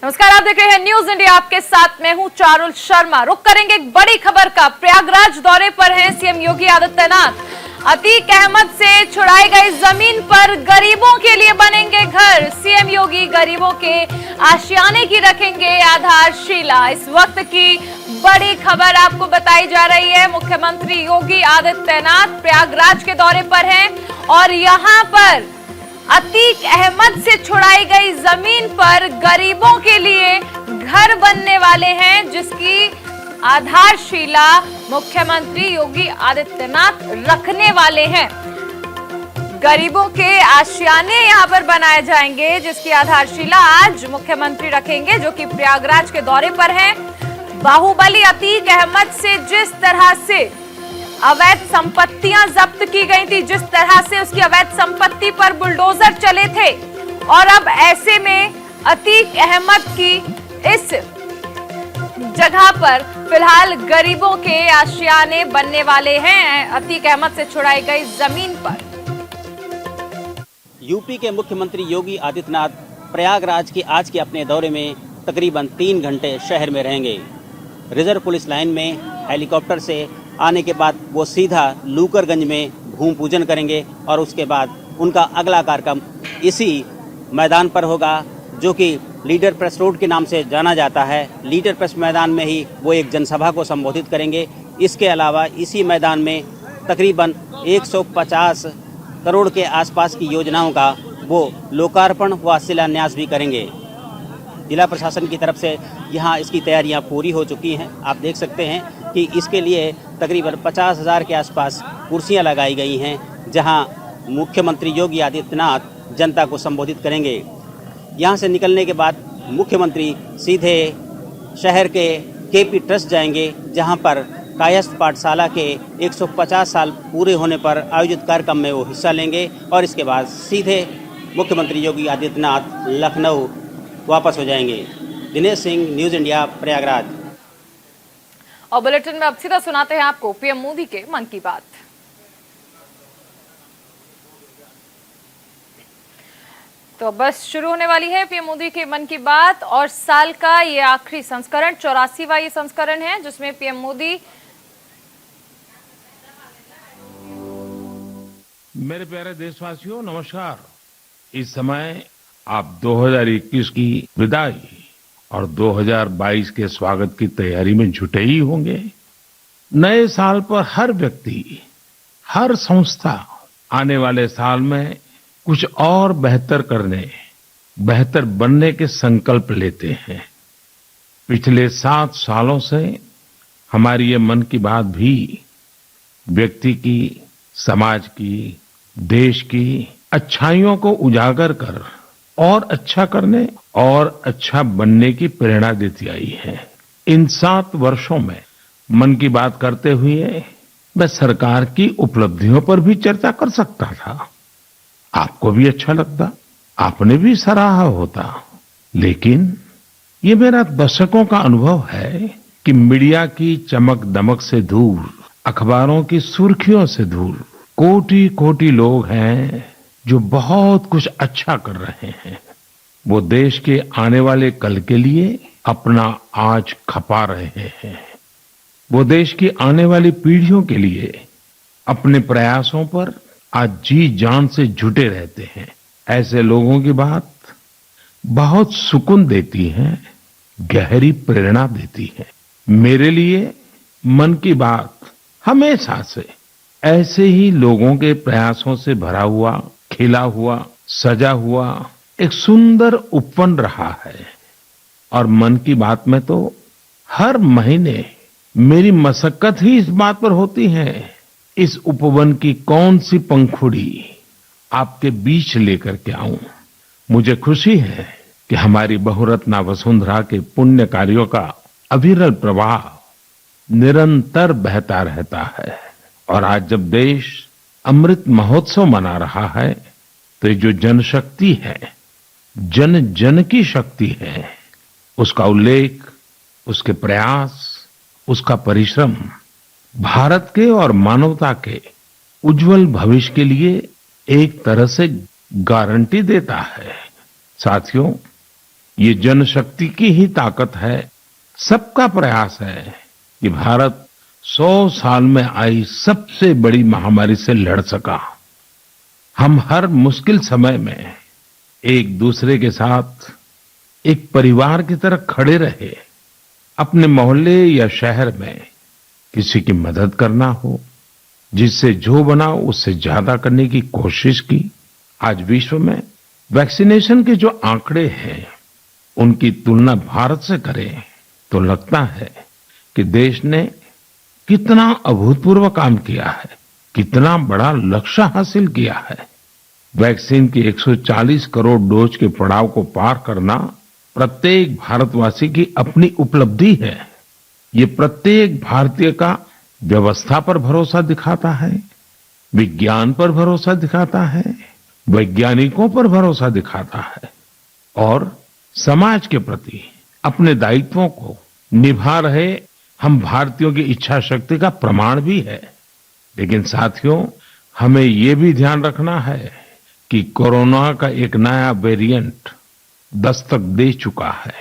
नमस्कार, आप देख रहे हैं न्यूज इंडिया। आपके साथ मैं हूं चारुल शर्मा। रुक करेंगे एक बड़ी खबर का। प्रयागराज दौरे पर हैं सीएम योगी आदित्यनाथ। अतीक अहमद से छुड़ाई गई जमीन पर गरीबों के लिए बनेंगे घर। सीएम योगी गरीबों के आशियाने की रखेंगे आधारशिला। इस वक्त की बड़ी खबर आपको बताई जा रही है। मुख्यमंत्री योगी आदित्यनाथ प्रयागराज के दौरे पर हैं और यहां पर अतीक अहमद से छुड़ाई गई जमीन पर गरीबों के लिए घर बनने वाले हैं, जिसकी आधारशिला मुख्यमंत्री योगी आदित्यनाथ रखने वाले हैं। गरीबों के आशियाने यहां पर बनाए जाएंगे, जिसकी आधारशिला आज मुख्यमंत्री रखेंगे, जो कि प्रयागराज के दौरे पर हैं। बाहुबली अतीक अहमद से जिस तरह से अवैध संपत्तियां जब्त की गई थी, जिस तरह से उसकी अवैध संपत्ति पर बुलडोजर चले थे, और अब ऐसे में अतीक अहमद की इस जगह पर फिलहाल गरीबों के आशियाने बनने वाले हैं, अतीक अहमद से छुड़ाई गई जमीन पर। यूपी के मुख्यमंत्री योगी आदित्यनाथ प्रयागराज के आज के अपने दौरे में तकरीबन 3 घंटे शहर में रहेंगे। रिजर्व पुलिस लाइन में हेलीकॉप्टर से आने के बाद वो सीधा लूकरगंज में भूमि पूजन करेंगे और उसके बाद उनका अगला कार्यक्रम इसी मैदान पर होगा, जो कि लीडर प्रेस रोड के नाम से जाना जाता है। लीडर प्रेस मैदान में ही वो एक जनसभा को संबोधित करेंगे। इसके अलावा इसी मैदान में तकरीबन 150 करोड़ के आसपास की योजनाओं का वो लोकार्पण व शिलान्यास भी करेंगे। जिला प्रशासन की तरफ से यहाँ इसकी तैयारियाँ पूरी हो चुकी हैं। आप देख सकते हैं कि इसके लिए तकरीबन 50,000 के आसपास कुर्सियाँ लगाई गई हैं, जहाँ मुख्यमंत्री योगी आदित्यनाथ जनता को संबोधित करेंगे। यहाँ से निकलने के बाद मुख्यमंत्री सीधे शहर के केपी ट्रस्ट जाएंगे, जहाँ पर कायस्थ पाठशाला के 150 साल पूरे होने पर आयोजित कार्यक्रम में वो हिस्सा लेंगे और इसके बाद सीधे मुख्यमंत्री योगी आदित्यनाथ लखनऊ वापस हो जाएंगे। Dinesh Singh, news India, Prayagraj. और बुलेटिन में अब सीधा सुनाते हैं आपको पीएम मोदी के मन की बात। तो बस शुरू होने वाली है पीएम मोदी के मन की बात, और साल का ये आखिरी संस्करण 84वां ये संस्करण है, जिसमें पीएम मोदी। मेरे प्यारे देशवासियों, नमस्कार। इस समय आप 2021 की विदाई और 2022 के स्वागत की तैयारी में जुटे ही होंगे। नए साल पर हर व्यक्ति, हर संस्था आने वाले साल में कुछ और बेहतर करने, बेहतर बनने के संकल्प लेते हैं। पिछले 7 सालों से हमारी ये मन की बात भी व्यक्ति की, समाज की, देश की अच्छाइयों को उजागर कर और अच्छा करने और अच्छा बनने की प्रेरणा देती आई है। इन 7 वर्षों में मन की बात करते हुए मैं सरकार की उपलब्धियों पर भी चर्चा कर सकता था। आपको भी अच्छा लगता, आपने भी सराहा होता, लेकिन ये मेरा दशकों का अनुभव है कि मीडिया की चमक दमक से दूर, अखबारों की सुर्खियों से दूर कोटि-कोटि लोग हैं जो बहुत कुछ अच्छा कर रहे हैं। वो देश के आने वाले कल के लिए अपना आज खपा रहे हैं। वो देश की आने वाली पीढ़ियों के लिए अपने प्रयासों पर आज जी जान से जुटे रहते हैं। ऐसे लोगों की बात बहुत सुकून देती है, गहरी प्रेरणा देती है। मेरे लिए मन की बात हमेशा से ऐसे ही लोगों के प्रयासों से भरा हुआ, खिला हुआ, सजा हुआ एक सुंदर उपवन रहा है। और मन की बात में तो हर महीने मेरी मशक्कत ही इस बात पर होती है, इस उपवन की कौन सी पंखुड़ी आपके बीच लेकर के आऊं। मुझे खुशी है कि हमारी बहुरत्ना वसुंधरा के पुण्य कार्यों का अविरल प्रवाह निरंतर बहता रहता है। और आज जब देश अमृत महोत्सव मना रहा है, तो ये जो जनशक्ति है, जन जन की शक्ति है, उसका उल्लेख, उसके प्रयास, उसका परिश्रम भारत के और मानवता के उज्जवल भविष्य के लिए एक तरह से गारंटी देता है। साथियों, ये जनशक्ति की ही ताकत है, सबका प्रयास है कि भारत 100 साल में आई सबसे बड़ी महामारी से लड़ सका। हम हर मुश्किल समय में एक दूसरे के साथ एक परिवार की तरह खड़े रहे। अपने मोहल्ले या शहर में किसी की मदद करना हो, जिससे जो बना उससे ज्यादा करने की कोशिश की। आज विश्व में वैक्सीनेशन के जो आंकड़े हैं, उनकी तुलना भारत से करें तो लगता है कि देश ने कितना अभूतपूर्व काम किया है, कितना बड़ा लक्ष्य हासिल किया है। वैक्सीन की 140 करोड़ डोज के पड़ाव को पार करना प्रत्येक भारतवासी की अपनी उपलब्धि है। ये प्रत्येक भारतीय का व्यवस्था पर भरोसा दिखाता है, विज्ञान पर भरोसा दिखाता है, वैज्ञानिकों पर भरोसा दिखाता है और समाज के प्रति अपने दायित्वों को निभा रहे हम भारतीयों की इच्छा शक्ति का प्रमाण भी है। लेकिन साथियों, हमें ये भी ध्यान रखना है कि कोरोना का एक नया वेरिएंट दस्तक दे चुका है।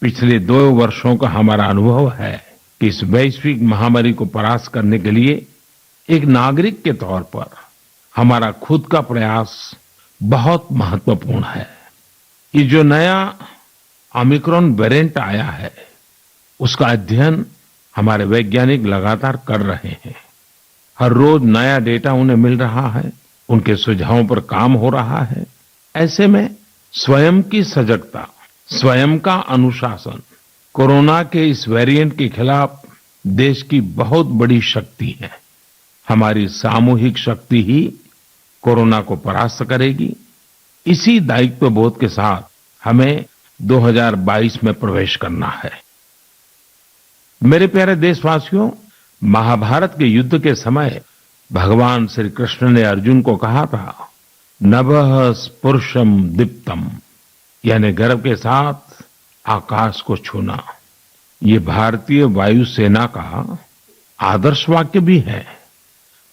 पिछले 2 वर्षों का हमारा अनुभव है कि इस वैश्विक महामारी को परास्त करने के लिए एक नागरिक के तौर पर हमारा खुद का प्रयास बहुत महत्वपूर्ण है। ये जो नया ओमिक्रॉन वेरिएंट आया है, उसका अध्ययन हमारे वैज्ञानिक लगातार कर रहे हैं। हर रोज नया डेटा उन्हें मिल रहा है, उनके सुझावों पर काम हो रहा है। ऐसे में स्वयं की सजगता, स्वयं का अनुशासन कोरोना के इस वेरिएंट के खिलाफ देश की बहुत बड़ी शक्ति है। हमारी सामूहिक शक्ति ही कोरोना को परास्त करेगी। इसी दायित्व बोध के साथ हमें 2022 में प्रवेश करना है। मेरे प्यारे देशवासियों, महाभारत के युद्ध के समय भगवान श्री कृष्ण ने अर्जुन को कहा था, नभः स्पुरुषम दीप्तम, यानी गर्व के साथ आकाश को छूना। ये भारतीय वायुसेना का आदर्श वाक्य भी है।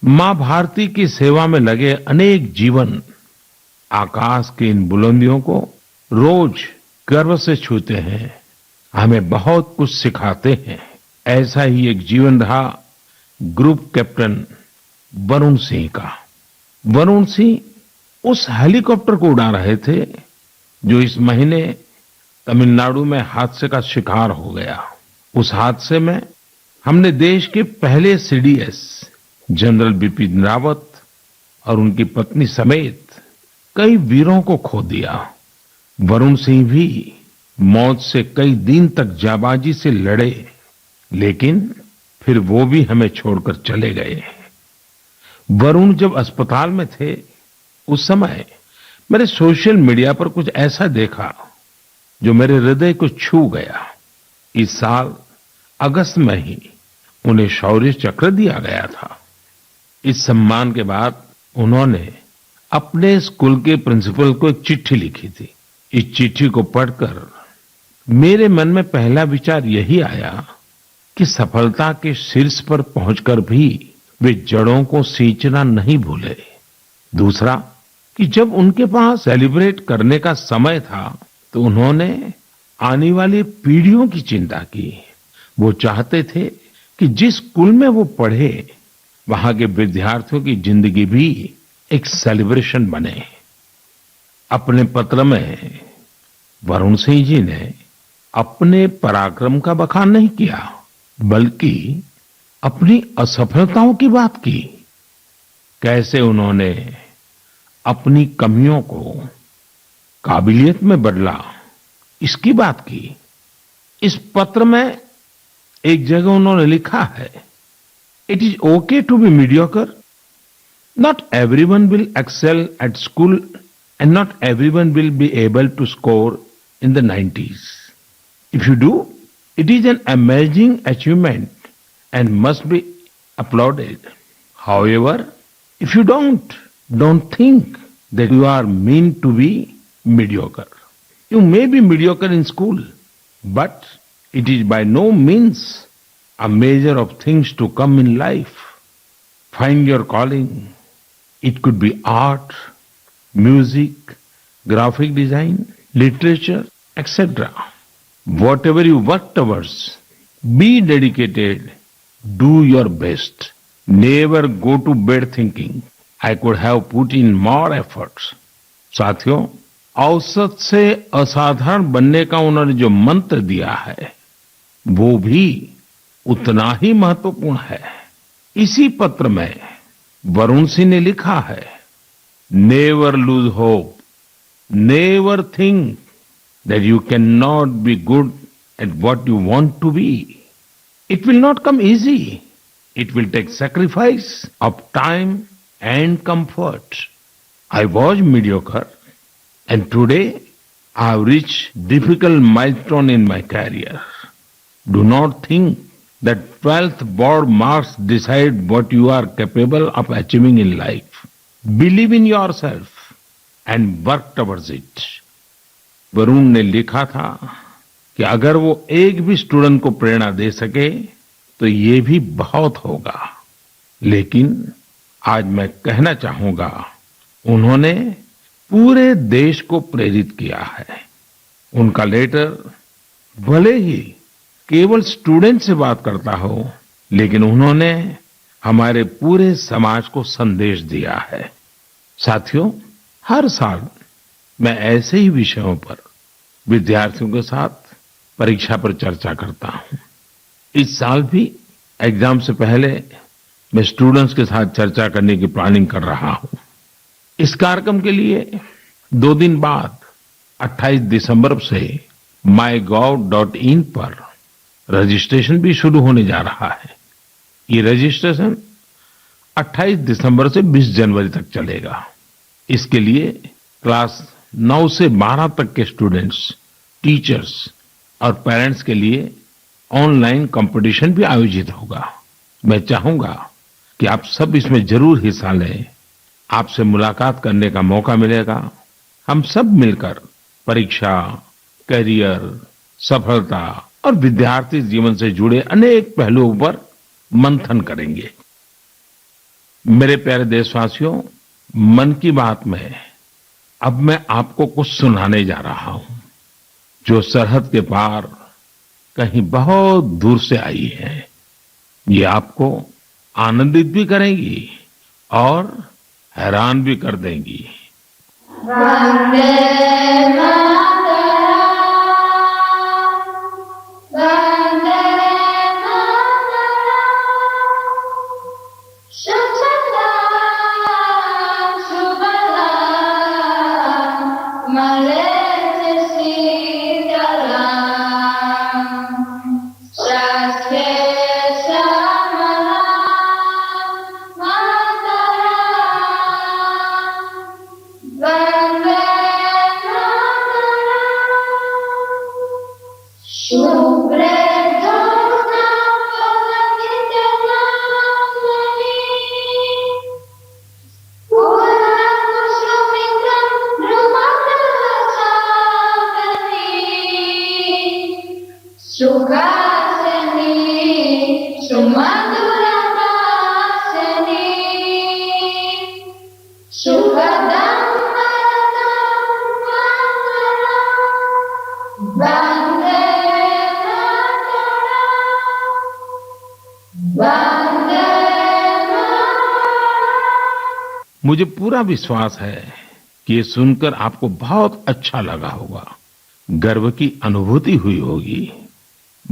मां भारती की सेवा में लगे अनेक जीवन आकाश की इन बुलंदियों को रोज गर्व से छूते हैं, हमें बहुत कुछ सिखाते हैं। ऐसा ही एक जीवन रहा ग्रुप कैप्टन वरुण सिंह का। वरुण सिंह उस हेलीकॉप्टर को उड़ा रहे थे जो इस महीने तमिलनाडु में हादसे का शिकार हो गया। उस हादसे में हमने देश के पहले सीडीएस जनरल बिपिन रावत और उनकी पत्नी समेत कई वीरों को खो दिया। वरुण सिंह भी मौत से कई दिन तक जाबाजी से लड़े, लेकिन फिर वो भी हमें छोड़कर चले गए। वरुण जब अस्पताल में थे, उस समय मैंने सोशल मीडिया पर कुछ ऐसा देखा जो मेरे हृदय को छू गया। इस साल अगस्त में ही उन्हें शौर्य चक्र दिया गया था। इस सम्मान के बाद उन्होंने अपने स्कूल के प्रिंसिपल को एक चिट्ठी लिखी थी। इस चिट्ठी को पढ़कर मेरे मन में पहला विचार यही आया कि सफलता के शीर्ष पर पहुंचकर भी वे जड़ों को सींचना नहीं भूले। दूसरा कि जब उनके पास सेलिब्रेट करने का समय था तो उन्होंने आने वाली पीढ़ियों की चिंता की। वो चाहते थे कि जिस स्कूल में वो पढ़े वहां के विद्यार्थियों की जिंदगी भी एक सेलिब्रेशन बने। अपने पत्र में वरुण सिंह जी ने अपने पराक्रम का बखान नहीं किया, बल्कि अपनी असफलताओं की बात की। कैसे उन्होंने अपनी कमियों को काबिलियत में बदला, इसकी बात की। इस पत्र में एक जगह उन्होंने लिखा है, it is okay to be mediocre, not everyone will excel at school and not everyone will be able to score in the 90s. If you do, it is an amazing achievement and must be applauded. However, if you don't think that you are meant to be mediocre. You may be mediocre in school, but it is by no means a measure of things to come in life. Find your calling. It could be art, music, graphic design, literature, etc. Whatever you work towards, be dedicated, do your best. Never go to bed thinking, I could have put in more efforts. साथियों, औसत से असाधारण बनने का उन्होंने जो मंत्र दिया है, वो भी उतना ही महत्वपूर्ण है। इसी पत्र में वरुण सिंह ने लिखा है, never lose hope, never think that you cannot be good at what you want to be. It will not come easy. It will take sacrifice of time and comfort. I was mediocre and today I have reached difficult milestone in my career. Do not think that 12th board marks decide what you are capable of achieving in life. Believe in yourself and work towards it. Varun ने लिखा था कि अगर वो एक भी student को प्रेरणा दे सके तो ये भी बहुत होगा। लेकिन आज मैं कहना चाहूंगा, उन्होंने पूरे देश को प्रेरित किया है। उनका लेटर भले ही केवल स्टूडेंट से बात करता हो, लेकिन उन्होंने हमारे पूरे समाज को संदेश दिया है। साथियों, हर साल मैं ऐसे ही विषयों पर विद्यार्थियों के साथ परीक्षा पर चर्चा करता हूं। इस साल भी एग्जाम से पहले मैं स्टूडेंट्स के साथ चर्चा करने की प्लानिंग कर रहा हूं। इस कार्यक्रम के लिए 2 दिन बाद 28 दिसंबर से mygov.in पर रजिस्ट्रेशन भी शुरू होने जा रहा है। ये रजिस्ट्रेशन 28 दिसंबर से 20 जनवरी तक चलेगा। इसके लिए क्लास 9 से 12 तक के स्टूडेंट्स, टीचर्स और पेरेंट्स के लिए ऑनलाइन कंपटीशन भी आयोजित होगा। मैं चाहूंगा कि आप सब इसमें जरूर हिस्सा लें। आपसे मुलाकात करने का मौका मिलेगा। हम सब मिलकर परीक्षा, करियर, सफलता और विद्यार्थी जीवन से जुड़े अनेक पहलुओं पर मंथन करेंगे। मेरे प्यारे देशवासियों, मन की बात में अब मैं आपको कुछ सुनाने जा रहा हूं, जो सरहद के पार कहीं बहुत दूर से आई है। ये आपको आनंदित भी करेंगी और हैरान भी कर देंगी। वंदे मुझे पूरा विश्वास है कि ये सुनकर आपको बहुत अच्छा लगा होगा, गर्व की अनुभूति हुई होगी।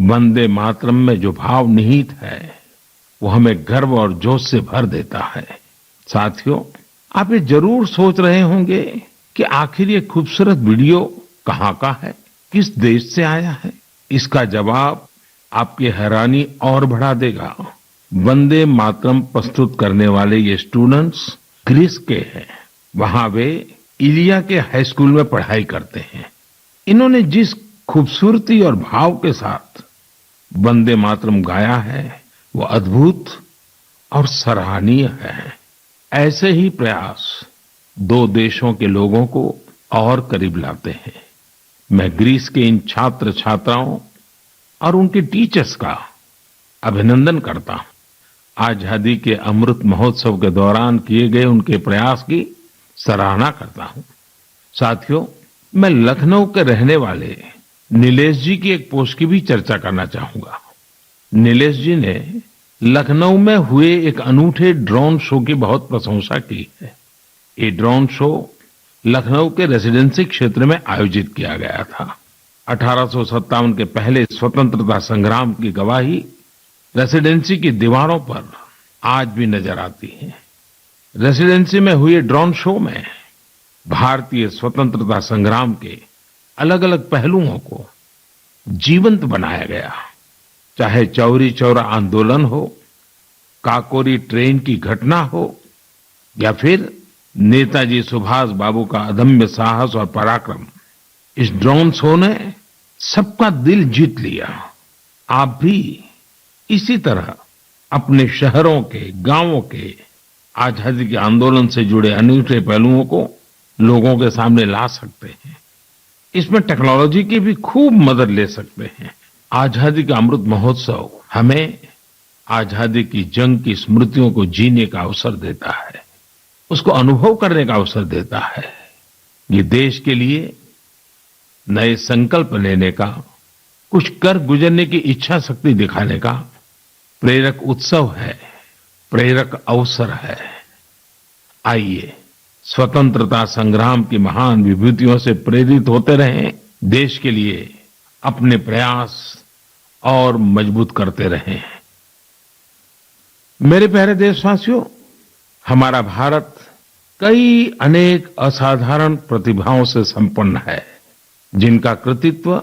वंदे मातरम में जो भाव निहित है वो हमें गर्व और जोश से भर देता है। साथियों, आप ये जरूर सोच रहे होंगे कि आखिर ये खूबसूरत वीडियो कहाँ का है, किस देश से आया है। इसका जवाब आपकी हैरानी और बढ़ा देगा। वंदे मातरम प्रस्तुत करने वाले ये स्टूडेंट्स ग्रीस के हैं। वहां वे इलिया के हाई स्कूल में पढ़ाई करते हैं। इन्होंने जिस खूबसूरती और भाव के साथ वंदे मातरम गाया है वो अद्भुत और सराहनीय है। ऐसे ही प्रयास 2 देशों के लोगों को और करीब लाते हैं। मैं ग्रीस के इन छात्र छात्राओं और उनके टीचर्स का अभिनंदन करता हूं। आजादी के अमृत महोत्सव के दौरान किए गए उनके प्रयास की सराहना करता हूं। साथियों, मैं लखनऊ के रहने वाले नीलेश जी की एक पोस्ट की भी चर्चा करना चाहूंगा। नीलेश जी ने लखनऊ में हुए एक अनूठे ड्रोन शो की बहुत प्रशंसा की है। ये ड्रोन शो लखनऊ के रेसिडेंसी क्षेत्र में आयोजित किया गया था। 1857 के पहले स्वतंत्रता संग्राम की गवाही रेसिडेंसी की दीवारों पर आज भी नजर आती है। रेसिडेंसी में हुए ड्रोन शो में भारतीय स्वतंत्रता संग्राम के अलग अलग पहलुओं को जीवंत बनाया गया। चाहे चौरी चौरा आंदोलन हो, काकोरी ट्रेन की घटना हो, या फिर नेताजी सुभाष बाबू का अदम्य साहस और पराक्रम, इस ड्रोन शो ने सबका दिल जीत लिया। आप भी इसी तरह अपने शहरों के, गांवों के आजादी के आंदोलन से जुड़े अनूठे पहलुओं को लोगों के सामने ला सकते हैं। इसमें टेक्नोलॉजी की भी खूब मदद ले सकते हैं। आजादी का अमृत महोत्सव हमें आजादी की जंग की स्मृतियों को जीने का अवसर देता है, उसको अनुभव करने का अवसर देता है। ये देश के लिए नए संकल्प लेने का, कुछ कर गुजरने की इच्छा शक्ति दिखाने का प्रेरक उत्सव है, प्रेरक अवसर है। आइए स्वतंत्रता संग्राम की महान विभूतियों से प्रेरित होते रहें, देश के लिए अपने प्रयास और मजबूत करते रहें। मेरे प्यारे देशवासियों, हमारा भारत कई अनेक असाधारण प्रतिभाओं से संपन्न है, जिनका कृतित्व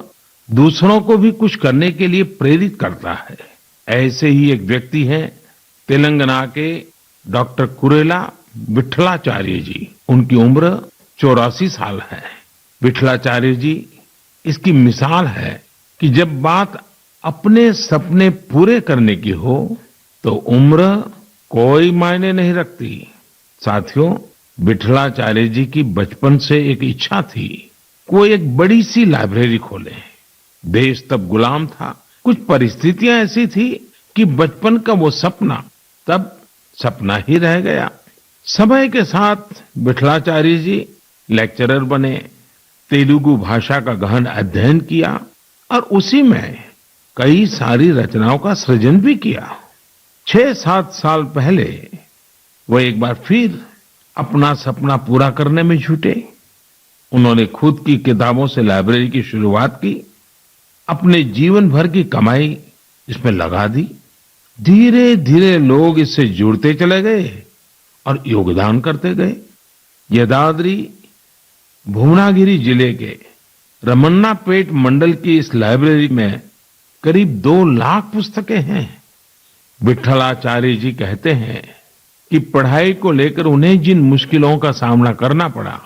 दूसरों को भी कुछ करने के लिए प्रेरित करता है। ऐसे ही एक व्यक्ति हैं तेलंगाना के डॉक्टर कुरेला विठलाचार्य जी। उनकी उम्र 84 साल है। विठलाचार्य जी इसकी मिसाल है कि जब बात अपने सपने पूरे करने की हो तो उम्र कोई मायने नहीं रखती। साथियों, विठलाचार्य जी की बचपन से एक इच्छा थी, कोई एक बड़ी सी लाइब्रेरी खोले। देश तब गुलाम था, कुछ परिस्थितियां ऐसी थी कि बचपन का वो सपना तब सपना ही रह गया। समय के साथ विठलाचार्य जी लेक्चरर बने, तेलुगु भाषा का गहन अध्ययन किया और उसी में कई सारी रचनाओं का सृजन भी किया। 6-7 साल पहले वो एक बार फिर अपना सपना पूरा करने में जुटे। उन्होंने खुद की किताबों से लाइब्रेरी की शुरुआत की, अपने जीवन भर की कमाई इसमें लगा दी। धीरे धीरे लोग इससे जुड़ते चले गए और योगदान करते गए। यदाद्री भुवनागिरी जिले के रमन्नापेट मंडल की इस लाइब्रेरी में करीब 2 लाख पुस्तकें हैं। विठलाचार्य जी कहते हैं कि पढ़ाई को लेकर उन्हें जिन मुश्किलों का सामना करना पड़ा,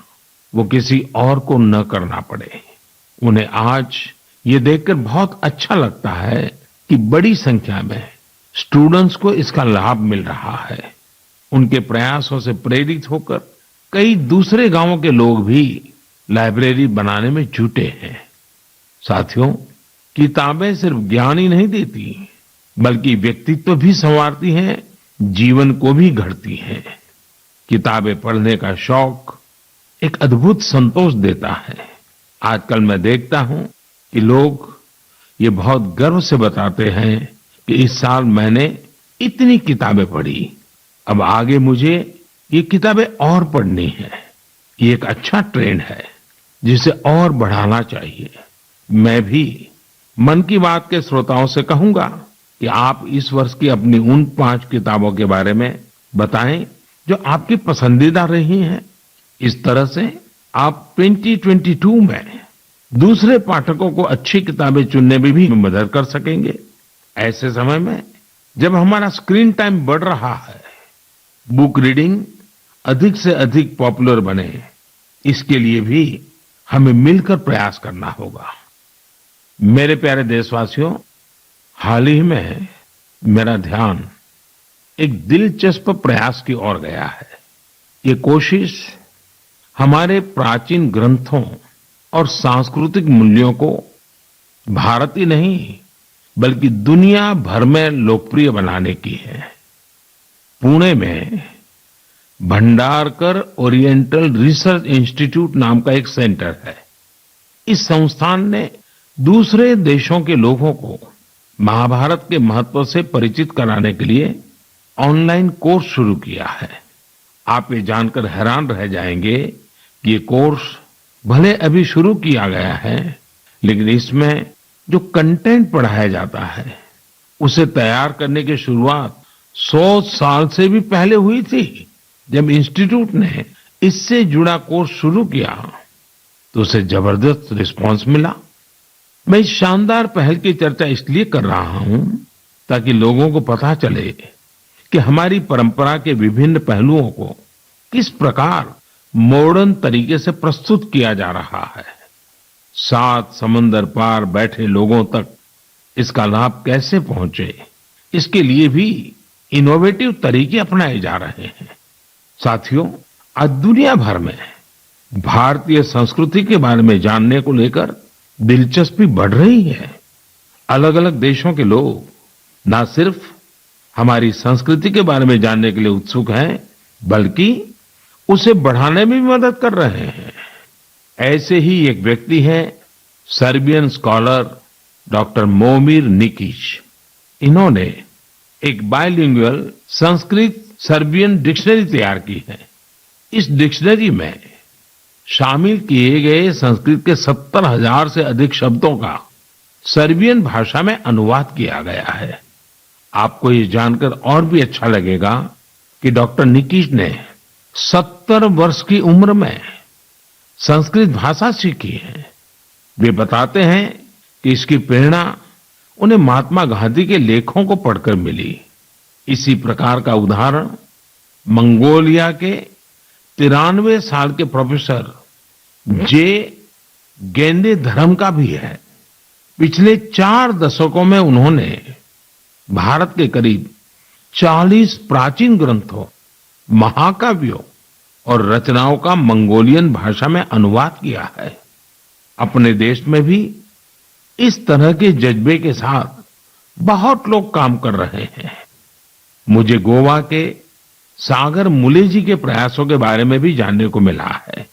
वो किसी और को न करना पड़े। उन्हें आज ये देखकर बहुत अच्छा लगता है कि बड़ी संख्या में स्टूडेंट्स को इसका लाभ मिल रहा है। उनके प्रयासों से प्रेरित होकर कई दूसरे गांवों के लोग भी लाइब्रेरी बनाने में जुटे हैं। साथियों, किताबें सिर्फ ज्ञान ही नहीं देती, बल्कि व्यक्तित्व भी संवारती हैं, जीवन को भी गढ़ती हैं। किताबें पढ़ने का शौक एक अद्भुत संतोष देता है। आजकल मैं देखता हूं कि लोग ये बहुत गर्व से बताते हैं कि इस साल मैंने इतनी किताबें पढ़ी, अब आगे मुझे ये किताबें और पढ़नी है। ये एक अच्छा ट्रेंड है जिसे और बढ़ाना चाहिए। मैं भी मन की बात के श्रोताओं से कहूंगा कि आप इस वर्ष की अपनी उन 5 किताबों के बारे में बताएं जो आपकी पसंदीदा रही हैं। इस तरह से आप 2022 में दूसरे पाठकों को अच्छी किताबें चुनने में भी मदद कर सकेंगे। ऐसे समय में जब हमारा स्क्रीन टाइम बढ़ रहा है, बुक रीडिंग अधिक से अधिक पॉपुलर बने, इसके लिए भी हमें मिलकर प्रयास करना होगा। मेरे प्यारे देशवासियों, हाल ही में मेरा ध्यान एक दिलचस्प प्रयास की ओर गया है। ये कोशिश हमारे प्राचीन ग्रंथों और सांस्कृतिक मूल्यों को भारत ही नहीं बल्कि दुनिया भर में लोकप्रिय बनाने की है। पुणे में भंडारकर ओरिएंटल रिसर्च इंस्टीट्यूट नाम का एक सेंटर है। इस संस्थान ने दूसरे देशों के लोगों को महाभारत के महत्व से परिचित कराने के लिए ऑनलाइन कोर्स शुरू किया है। आप ये जानकर हैरान रह जाएंगे कि ये कोर्स भले अभी शुरू किया गया है, लेकिन इसमें जो कंटेंट पढ़ाया जाता है उसे तैयार करने की शुरुआत 100 साल से भी पहले हुई थी। जब इंस्टीट्यूट ने इससे जुड़ा कोर्स शुरू किया तो उसे जबरदस्त रिस्पांस मिला। मैं इस शानदार पहल की चर्चा इसलिए कर रहा हूं ताकि लोगों को पता चले कि हमारी परंपरा के विभिन्न पहलुओं को किस प्रकार मॉडर्न तरीके से प्रस्तुत किया जा रहा है। 7 समंदर पार बैठे लोगों तक इसका लाभ कैसे पहुंचे, इसके लिए भी इनोवेटिव तरीके अपनाए जा रहे हैं। साथियों, आज दुनिया भर में भारतीय संस्कृति के बारे में जानने को लेकर दिलचस्पी बढ़ रही है। अलग अलग देशों के लोग न सिर्फ हमारी संस्कृति के बारे में जानने के लिए उत्सुक हैं, बल्कि उसे बढ़ाने में भी मदद कर रहे हैं। ऐसे ही एक व्यक्ति हैं सर्बियन स्कॉलर डॉक्टर मोमिर निकिच। इन्होंने एक बायलिंगुअल संस्कृत सर्बियन डिक्शनरी तैयार की है। इस डिक्शनरी में शामिल किए गए संस्कृत के 70,000 से अधिक शब्दों का सर्बियन भाषा में अनुवाद किया गया है। आपको ये जानकर और भी अच्छा लगेगा कि डॉक्टर निकिच ने 70 वर्ष की उम्र में संस्कृत भाषा सीखी है। वे बताते हैं कि इसकी प्रेरणा उन्हें महात्मा गांधी के लेखों को पढ़कर मिली। इसी प्रकार का उदाहरण मंगोलिया के 93 साल के प्रोफेसर जे गेंदे धर्म का भी है। पिछले 4 दशकों में उन्होंने भारत के करीब 40 प्राचीन ग्रंथों, महाकाव्यों और रचनाओं का मंगोलियन भाषा में अनुवाद किया है। अपने देश में भी इस तरह के जज्बे के साथ बहुत लोग काम कर रहे हैं। मुझे गोवा के सागर मुले जी के प्रयासों के बारे में भी जानने को मिला है,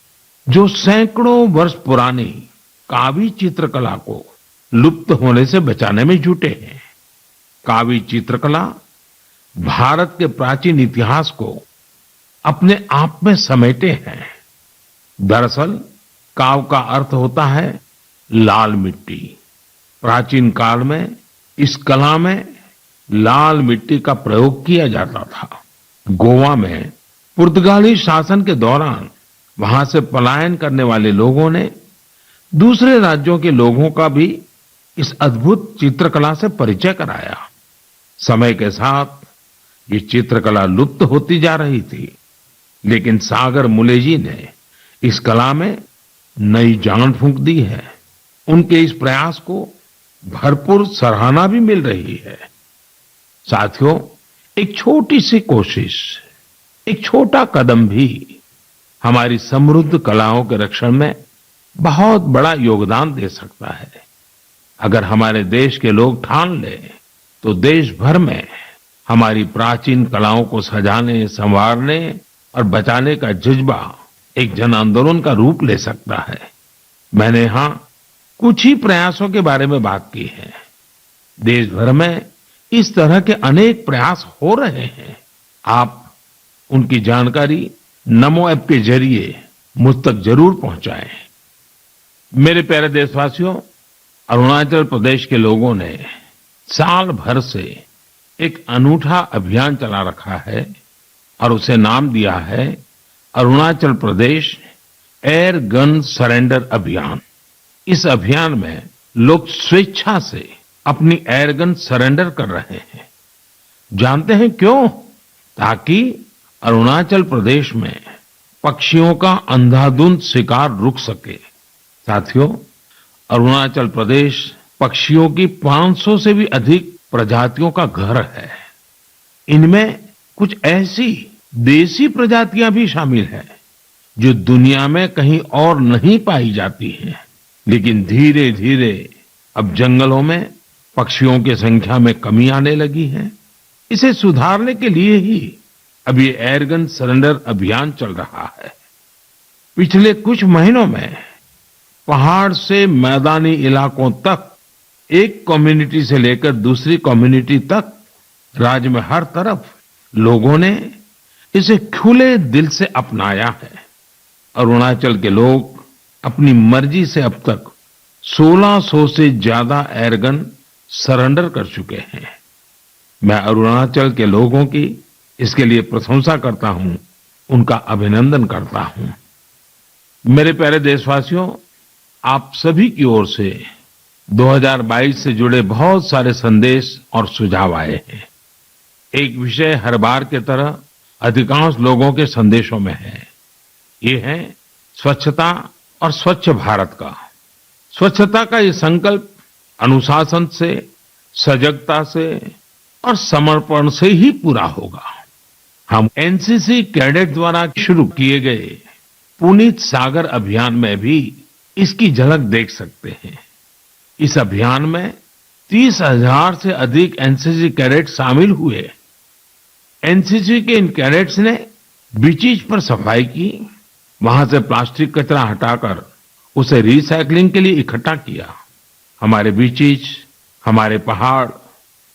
जो सैकड़ों वर्ष पुरानी कावी चित्रकला को लुप्त होने से बचाने में जुटे हैं। कावी चित्रकला भारत के प्राचीन इतिहास को अपने आप में समेटे हैं। दरअसल काव का अर्थ होता है लाल मिट्टी। प्राचीन काल में इस कला में लाल मिट्टी का प्रयोग किया जाता था। गोवा में पुर्तगाली शासन के दौरान वहां से पलायन करने वाले लोगों ने दूसरे राज्यों के लोगों का भी इस अद्भुत चित्रकला से परिचय कराया। समय के साथ ये चित्रकला लुप्त होती जा रही थी, लेकिन सागर मुले जी ने इस कला में नई जान फूंक दी है। उनके इस प्रयास को भरपूर सराहना भी मिल रही है। साथियों, एक छोटी सी कोशिश, एक छोटा कदम भी हमारी समृद्ध कलाओं के रक्षण में बहुत बड़ा योगदान दे सकता है। अगर हमारे देश के लोग ठान लें तो देश भर में हमारी प्राचीन कलाओं को सजाने, संवारने और बचाने का जज्बा एक जन आंदोलन का रूप ले सकता है। मैंने यहाँ कुछ ही प्रयासों के बारे में बात की है। देश भर में इस तरह के अनेक प्रयास हो रहे हैं। आप उनकी जानकारी नमो ऐप के जरिए मुझ तक जरूर पहुंचाएं। मेरे प्यारे देशवासियों, अरुणाचल प्रदेश के लोगों ने साल भर से एक अनूठा अभियान चला रखा है और उसे नाम दिया है Arunachal Pradesh air gun surrender अभियान। इस अभियान में लोग स्वेच्छा से अपनी एयर गन सरेंडर कर रहे हैं। जानते हैं क्यों? ताकि अरुणाचल प्रदेश में पक्षियों का अंधाधुंध शिकार रुक सके। साथियों, अरुणाचल प्रदेश पक्षियों की 500 से भी अधिक प्रजातियों का घर है। इनमें कुछ ऐसी देसी प्रजातियां भी शामिल हैं जो दुनिया में कहीं और नहीं पाई जाती हैं। लेकिन धीरे धीरे अब जंगलों में पक्षियों की संख्या में कमी आने लगी है। इसे सुधारने के लिए ही अब ये एयरगन सरेंडर अभियान चल रहा है। पिछले कुछ महीनों में पहाड़ से मैदानी इलाकों तक, एक कम्युनिटी से लेकर दूसरी कम्युनिटी तक, राज्य में हर तरफ लोगों ने इसे खुले दिल से अपनाया है। अरुणाचल के लोग अपनी मर्जी से अब तक 1600 से ज्यादा एयरगन सरेंडर कर चुके हैं। मैं अरुणाचल के लोगों की इसके लिए प्रशंसा करता हूं, उनका अभिनंदन करता हूं। मेरे प्यारे देशवासियों, आप सभी की ओर से 2022 से जुड़े बहुत सारे संदेश और सुझाव आए हैं। एक विषय हर बार की तरह अधिकांश लोगों के संदेशों में है। ये है स्वच्छता और स्वच्छ भारत का। स्वच्छता का ये संकल्प अनुशासन से, सजगता से और समर्पण से ही पूरा होगा। हम एनसीसी कैडेट द्वारा शुरू किए गए पुनीत सागर अभियान में भी इसकी झलक देख सकते हैं। इस अभियान में 30,000 से अधिक एनसीसी कैडेट शामिल हुए। एनसीसी के इन कैडेट्स ने बीचेज पर सफाई की, वहां से प्लास्टिक कचरा हटाकर उसे रिसाइकलिंग के लिए इकट्ठा किया। हमारे बीचेज, हमारे पहाड़,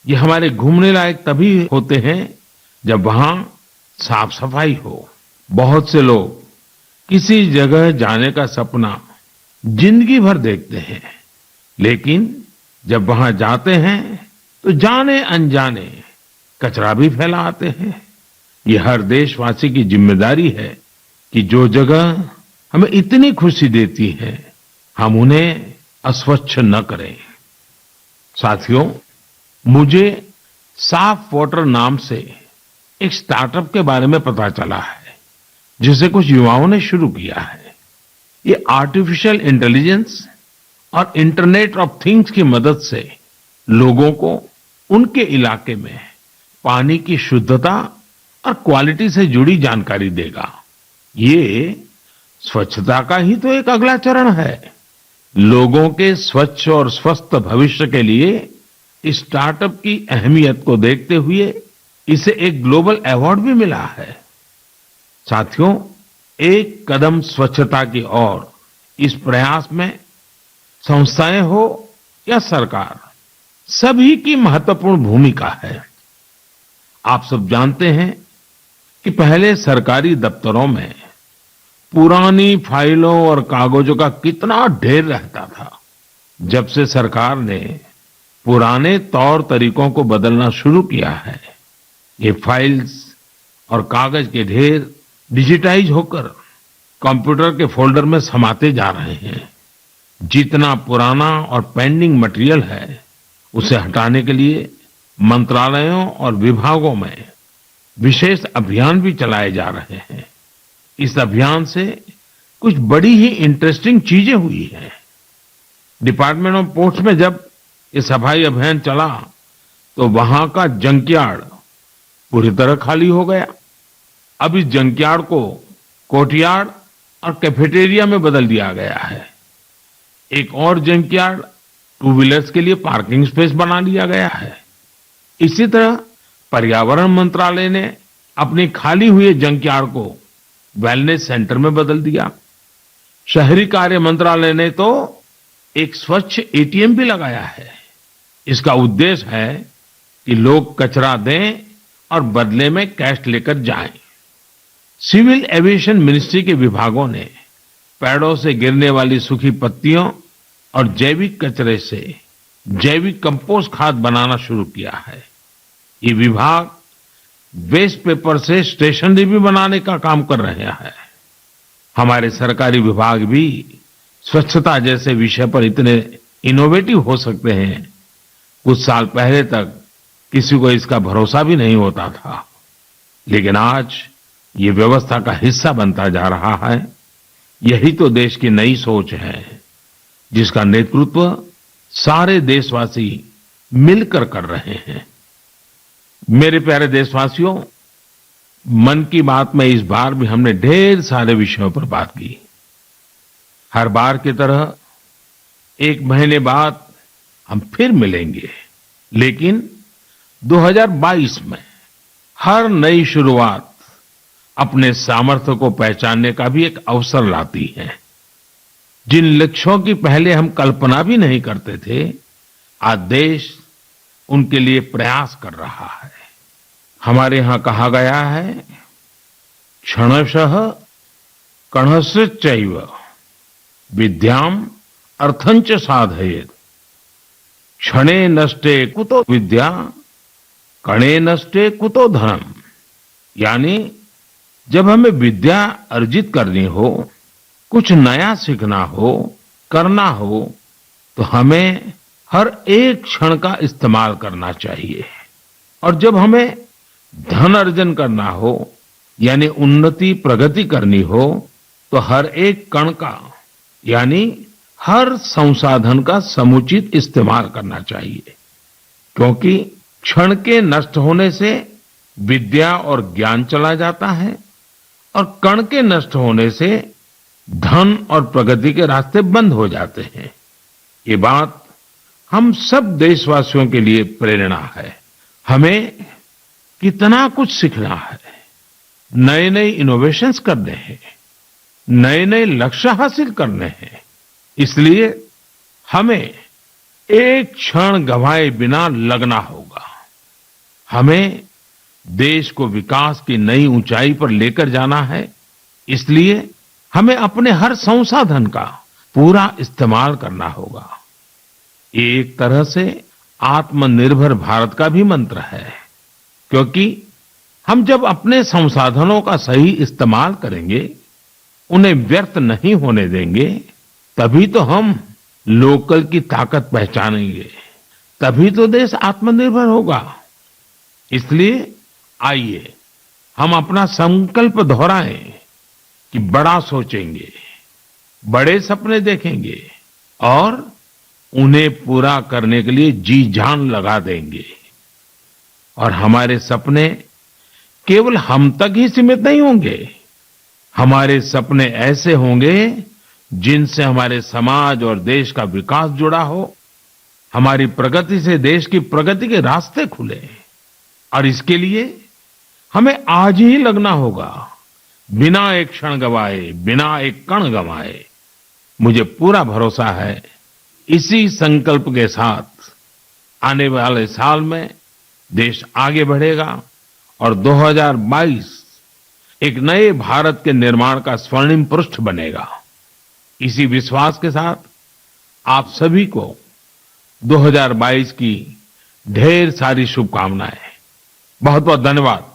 ये हमारे घूमने लायक तभी होते हैं जब वहां साफ सफाई हो। बहुत से लोग किसी जगह जाने का सपना जिंदगी भर देखते हैं, लेकिन जब वहां जाते हैं तो जाने अनजाने कचरा भी फैला आते हैं। ये हर देशवासी की जिम्मेदारी है कि जो जगह हमें इतनी खुशी देती है, हम उन्हें अस्वच्छ न करें। साथियों, मुझे साफ वाटर नाम से एक स्टार्टअप के बारे में पता चला है, जिसे कुछ युवाओं ने शुरू किया है। ये आर्टिफिशियल इंटेलिजेंस और इंटरनेट ऑफ थिंग्स की मदद से लोगों को उनके इलाके में पानी की शुद्धता और क्वालिटी से जुड़ी जानकारी देगा। ये स्वच्छता का ही तो एक अगला चरण है। लोगों के स्वच्छ और स्वस्थ भविष्य के लिए इस स्टार्टअप की अहमियत को देखते हुए इसे एक ग्लोबल अवार्ड भी मिला है। साथियों, एक कदम स्वच्छता की ओर, इस प्रयास में संस्थाएं हो या सरकार, सभी की महत्वपूर्ण भूमिका है। आप सब जानते हैं कि पहले सरकारी दफ्तरों में पुरानी फाइलों और कागजों का कितना ढेर रहता था। जब से सरकार ने पुराने तौर तरीकों को बदलना शुरू किया है, ये फाइल्स और कागज के ढेर डिजिटाइज होकर कंप्यूटर के फोल्डर में समाते जा रहे हैं। जितना पुराना और पेंडिंग मटेरियल है, उसे हटाने के लिए मंत्रालयों और विभागों में विशेष अभियान भी चलाए जा रहे हैं। इस अभियान से कुछ बड़ी ही इंटरेस्टिंग चीजें हुई हैं। डिपार्टमेंट ऑफ पोस्ट में जब ये सफाई अभियान चला तो वहां का जंकयार्ड पूरी तरह खाली हो गया। अब इस जंकयार्ड को कोर्टयार्ड और कैफेटेरिया में बदल दिया गया है। एक और जंकयार्ड टू व्हीलर्स के लिए पार्किंग स्पेस बना लिया गया है। इसी तरह पर्यावरण मंत्रालय ने अपनी खाली हुए जंकयार्ड को वेलनेस सेंटर में बदल दिया। शहरी कार्य मंत्रालय ने तो एक स्वच्छ एटीएम भी लगाया है। इसका उद्देश्य है कि लोग कचरा दें और बदले में कैश लेकर जाएं। सिविल एविएशन मिनिस्ट्री के विभागों ने पेड़ों से गिरने वाली सूखी पत्तियों और जैविक कचरे से जैविक कंपोस्ट खाद बनाना शुरू किया है। ये विभाग वेस्ट पेपर से स्टेशनरी भी बनाने का काम कर रहे हैं। हमारे सरकारी विभाग भी स्वच्छता जैसे विषय पर इतने इनोवेटिव हो सकते हैं। कुछ साल पहले तक किसी को इसका भरोसा भी नहीं होता था, लेकिन आज ये व्यवस्था का हिस्सा बनता जा रहा है। यही तो देश की नई सोच है, जिसका नेतृत्व सारे देशवासी मिलकर कर रहे हैं। मेरे प्यारे देशवासियों, मन की बात में इस बार भी हमने ढेर सारे विषयों पर बात की। हर बार की तरह एक महीने बाद हम फिर मिलेंगे, लेकिन 2022 में हर नई शुरुआत अपने सामर्थ्य को पहचानने का भी एक अवसर लाती है। जिन लक्ष्यों की पहले हम कल्पना भी नहीं करते थे, आज देश उनके लिए प्रयास कर रहा है। हमारे यहाँ कहा गया है, क्षणशः कणशश्चैव विद्याम अर्थंच साधयेत्। क्षणे नष्टे कुतो विद्या, कणे नष्टे कुतो धनम। यानी जब हमें विद्या अर्जित करनी हो, कुछ नया सीखना हो, करना हो, तो हमें हर एक क्षण का इस्तेमाल करना चाहिए। और जब हमें धन अर्जन करना हो, यानी उन्नति प्रगति करनी हो, तो हर एक कण का यानी हर संसाधन का समुचित इस्तेमाल करना चाहिए। क्योंकि क्षण के नष्ट होने से विद्या और ज्ञान चला जाता है, और कण के नष्ट होने से धन और प्रगति के रास्ते बंद हो जाते हैं। ये बात हम सब देशवासियों के लिए प्रेरणा है। हमें कितना कुछ सीखना है, नए नए इनोवेशंस करने हैं, नए नए लक्ष्य हासिल करने हैं। इसलिए हमें एक क्षण गंवाए बिना लगना होगा। हमें देश को विकास की नई ऊंचाई पर लेकर जाना है। इसलिए हमें अपने हर संसाधन का पूरा इस्तेमाल करना होगा। ये एक तरह से आत्मनिर्भर भारत का भी मंत्र है, क्योंकि हम जब अपने संसाधनों का सही इस्तेमाल करेंगे, उन्हें व्यर्थ नहीं होने देंगे, तभी तो हम लोकल की ताकत पहचानेंगे, तभी तो देश आत्मनिर्भर होगा। इसलिए आइए हम अपना संकल्प दोहराएं कि बड़ा सोचेंगे, बड़े सपने देखेंगे और उन्हें पूरा करने के लिए जी जान लगा देंगे। और हमारे सपने केवल हम तक ही सीमित नहीं होंगे। हमारे सपने ऐसे होंगे जिनसे हमारे समाज और देश का विकास जुड़ा हो, हमारी प्रगति से देश की प्रगति के रास्ते खुले। और इसके लिए हमें आज ही लगना होगा, बिना एक क्षण गवाए, बिना एक कण गवाए। मुझे पूरा भरोसा है, इसी संकल्प के साथ आने वाले साल में देश आगे बढ़ेगा और 2022 एक नए भारत के निर्माण का स्वर्णिम पृष्ठ बनेगा। इसी विश्वास के साथ आप सभी को 2022 की ढेर सारी शुभकामनाएं। बहुत बहुत धन्यवाद।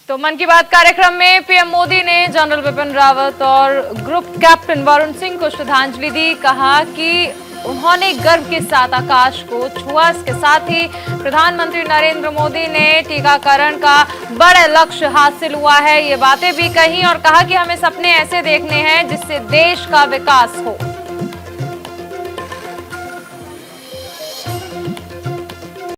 तो मन की बात कार्यक्रम में पीएम मोदी ने जनरल बिपिन रावत और ग्रुप कैप्टन वरुण सिंह को श्रद्धांजलि दी। कहा कि उन्होंने गर्व के साथ आकाश को छुआ। इसके साथ ही प्रधानमंत्री नरेंद्र मोदी ने टीकाकरण का बड़ा लक्ष्य हासिल हुआ है, ये बातें भी कही और कहा कि हमें सपने ऐसे देखने हैं जिससे देश का विकास हो।